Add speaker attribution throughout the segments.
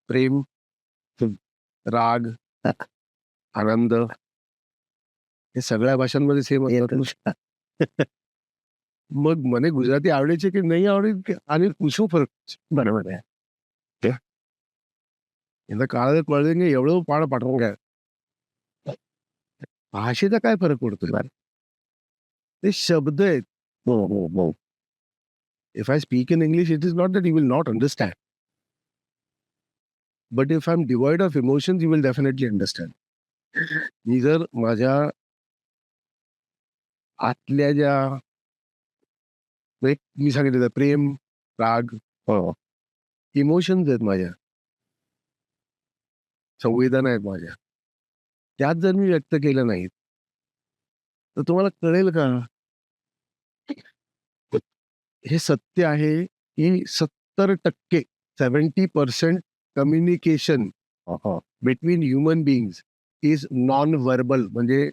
Speaker 1: प्रेम,
Speaker 2: हं.
Speaker 1: राग, आनंद हे सगळ्या भाषांमध्ये सेम असतात. मग મને ગુજરાતી આવડે છે કે નહીં આવડે કે આને શું ફરક છે?
Speaker 2: बरोबर आहे.
Speaker 1: यांना काळात कळलं नाही एवढं पाड पाठवून काय भाषेचा काय फरक पडतोय?
Speaker 2: बरं.
Speaker 1: ते शब्द आहेत.
Speaker 2: हो, हो, हो.
Speaker 1: If I speak in English it is not that you will not understand. But if I am devoid of emotions you will definitely understand. मी जर माझ्या आतल्या ज्या मी सांगितलं प्रेम, राग,
Speaker 2: हो.
Speaker 1: इमोशन्स आहेत माझ्या, संवेदना आहेत माझ्या, त्यात जर मी व्यक्त केलं नाहीत तर तुम्हाला कळेल का हे सत्य आहे की 70% 70% communication between human बिंग्स is non verbal, म्हणजे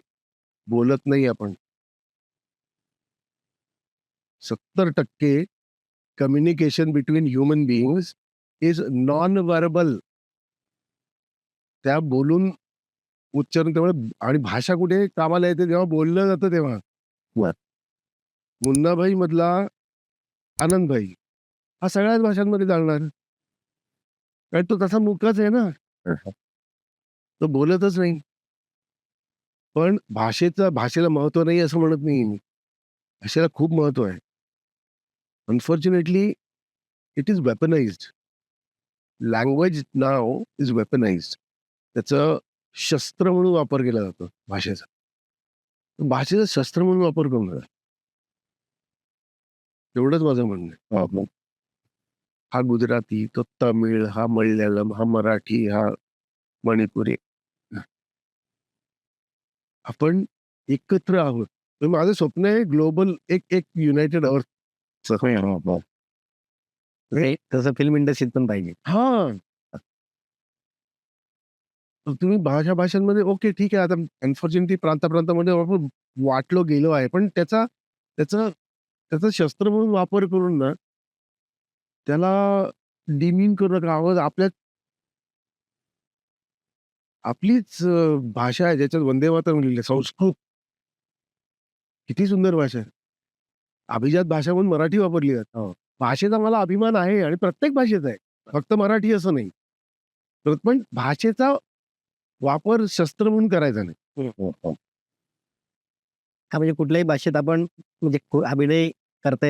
Speaker 1: बोलत नाही आपण. 70% communication between human बिंग्स is non verbal. त्या बोलून उच्चारून त्यामुळे आणि भाषा कुठे कामाला येते जेव्हा बोललं जातं तेव्हा.
Speaker 2: बरं.
Speaker 1: मुन्नाभाई मधला आनंदभाई हा सगळ्याच भाषांमध्ये चालणार, कारण तो तसा मुकाच आहे ना, तो बोलतच नाही. पण भाषेला महत्व नाही असं म्हणत नाही मी. भाषेला खूप महत्व आहे. Unfortunately it is weaponised. Language now is weaponised. त्याचं शस्त्र म्हणून वापर केला जातो भाषेचा. भाषेचा शस्त्र म्हणून वापर करू नका. एवढंच माझं म्हणणं आहे.
Speaker 2: हो.
Speaker 1: हा गुजराती, तो तमिळ, हा मल्याळम, हा मराठी, हा मणिपुरी, आपण एकत्र आहोत. तर माझं स्वप्न आहे ग्लोबल एक एक युनायटेड अर्थ.
Speaker 2: तसं फिल्म इंडस्ट्रीत पण पाहिजे.
Speaker 1: हा, तुम्ही भाषांमध्ये ओके ठीक आहे, आता अनफॉर्च्युनेटली प्रांतामध्ये आपण वाटलो गेलो आहे, पण त्याचा त्याचा त्याचा शस्त्र म्हणून वापर करून ना त्याला डिमीन करू नका. आवाज आपलीच भाषा आहे ज्याच्यात वंदे मातरम् लिहिलं, संस्कृत किती सुंदर भाषा आहे. अभिजात भाषा म्हणून मराठी वापरली जाते. भाषेचा मला अभिमान आहे आणि प्रत्येक भाषेचा आहे, फक्त मराठी असं नाही. पण भाषेचा वापर शस्त्र म्हणून करायचा नाही.
Speaker 2: हा, म्हणजे कुठल्याही भाषेत आपण म्हणजे अभिनय करता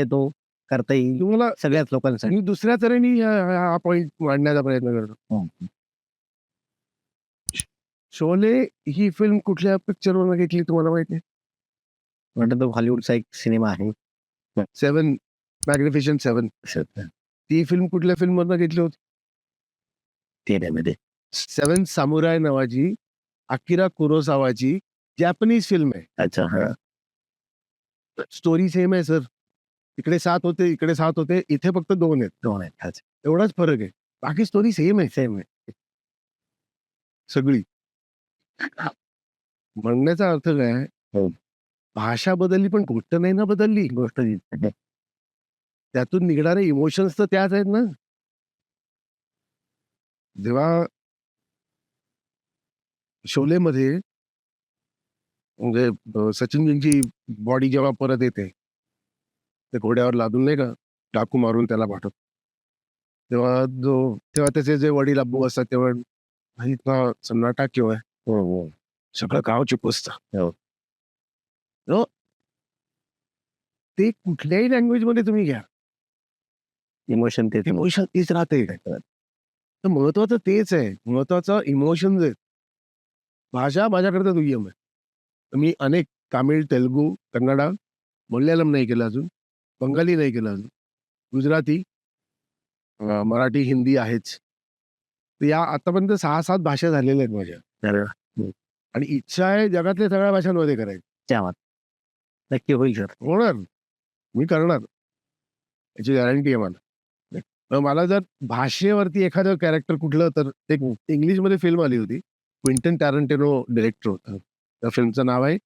Speaker 2: येईल
Speaker 1: तुम्हाला
Speaker 2: सगळ्याच लोकांसाठी.
Speaker 1: मी दुसऱ्या तऱ्हेने हा पॉइंट मांडण्याचा प्रयत्न करतो. शोले ही फिल्म कुठल्या पिक्चरवरून घेतली तुम्हाला माहिती आहे?
Speaker 2: वाटतं तो हॉलिवूडचा एक सिनेमा आहे.
Speaker 1: 7 मॅग्निफिशंट 7. ती फिल्म कुठल्या फिल्म मधून घेतली होती?
Speaker 2: त्यामध्ये
Speaker 1: 7 सामुराय नावाची अकिरा कुरोसावाची जॅपनीज फिल्म आहे.
Speaker 2: अच्छा.
Speaker 1: स्टोरी सेम आहे सर. इकडे 7 होते, इकडे 7 होते, इथे फक्त 2 आहेत.
Speaker 2: 2 आहेत.
Speaker 1: एवढाच फरक आहे. बाकी स्टोरी सेम आहे. सगळी. म्हणण्याचा अर्थ काय?
Speaker 2: हो.
Speaker 1: भाषा बदलली पण गोष्ट नाही ना बदलली.
Speaker 2: गोष्ट
Speaker 1: त्यातून निघणारे इमोशन्स तर त्याच आहेत ना. जेव्हा शोलेमध्ये म्हणजे सचिनजींची बॉडी जेव्हा परत येते, ते घोड्यावर लादून नाही का डाकू मारून त्याला पाठवत, तेव्हा त्याचे जे वडील अब्बू असतात तेव्हा भाई इतना सन्नाटा क्यों है?
Speaker 2: हो.
Speaker 1: सगळं गाव चुप असतं. हो. ते कुठल्याही लँग्वेज मध्ये तुम्ही घ्या,
Speaker 2: इमोशन
Speaker 1: तीच राहते. तर महत्वाचं तेच आहे. महत्वाचं इमोशन्स आहेत. भाषा माझ्याकडे दुय्यम आहे. मी अनेक तामिळ, तेलुगू, कन्नडा, मल्याळम नाही केलं अजून, बंगाली नाही केलं अजून, गुजराती, मराठी, हिंदी आहेच. तर या आतापर्यंत 6-7 भाषा झालेल्या आहेत माझ्या. आणि इच्छा आहे जगातल्या सगळ्या भाषांमध्ये करायची.
Speaker 2: नक्की होईल सर.
Speaker 1: होणार, मी करणार, याची गॅरंटी आहे मला. मला जर भाषेवरती एखादं कॅरेक्टर कुठलं, तर एक इंग्लिशमध्ये फिल्म आली होती, क्विंटन टॅरंटिनो डिरेक्टर होता. त्या फिल्मचं नाव आहे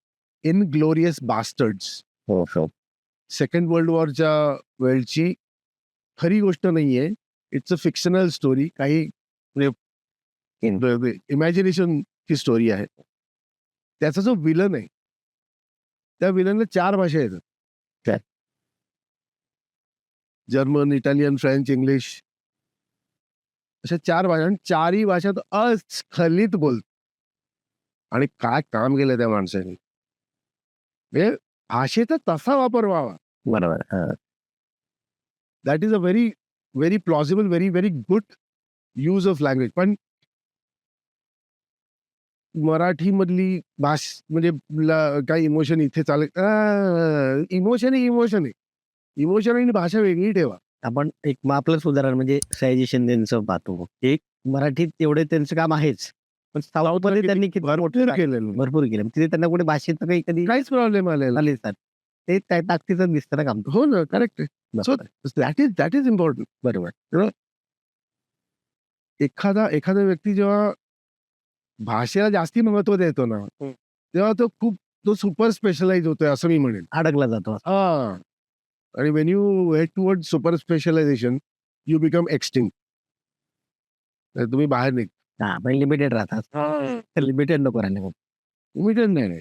Speaker 1: इनग्लोरियस बास्टर्ड्स. सेकंड वर्ल्ड वॉरच्या वेळची खरी गोष्ट नाहीये. It's a fictional story. काही म्हणजे इमॅजिनेशनची स्टोरी आहे. त्याचा जो विलन आहे, त्या विलनला 4 भाषा येतात.
Speaker 2: काय?
Speaker 1: जर्मन, इटालियन, फ्रेंच, इंग्लिश अशा 4 भाषा आणि 4ही भाषा तो अस्खलित बोलतो. आणि काय काम केलं त्या माणसाने. म्हणजे भाषेचा तसा वापर व्हावा.
Speaker 2: बरोबर. हां.
Speaker 1: That is a very, very plausible, very, very good use of language. पण मराठीमधली म्हणजे काही इमोशन इथे इमोशन आहे, इमोशन आहे. इमोशन आणि भाषा वेगळी ठेवा.
Speaker 2: आपण एक मग आपलंच उदाहरण म्हणजे सयाजी शिंदेचं पाहतो. एक मराठीत तेवढे त्यांचं काम आहेच. पण साऊथमध्ये त्यांनी किती
Speaker 1: भरपूर केलेलं.
Speaker 2: भरपूर केलं. तिथे त्यांना कुठे भाषेचं काही कधी
Speaker 1: काहीच प्रॉब्लेम आलेला.
Speaker 2: आलेच नाही. ते त्या ताकदीचं दिसतं ना काम.
Speaker 1: हो ना, करेक्ट आहे. सो
Speaker 2: बरोबर.
Speaker 1: That is important.
Speaker 2: बरोबर.
Speaker 1: एखादा व्यक्ती जेव्हा भाषेला जास्ती महत्व देतो ना, तेव्हा तो सुपर स्पेशलाइज होतोय असं मी म्हणेन.
Speaker 2: अडकला जातो.
Speaker 1: हां. आणि when you head towards super specialisation, you become extinct. तुम्ही बाहेर निघता.
Speaker 2: हां, पण लिमिटेड राहतात. लिमिटेड नको राहिले.
Speaker 1: लिमिटेड नाही.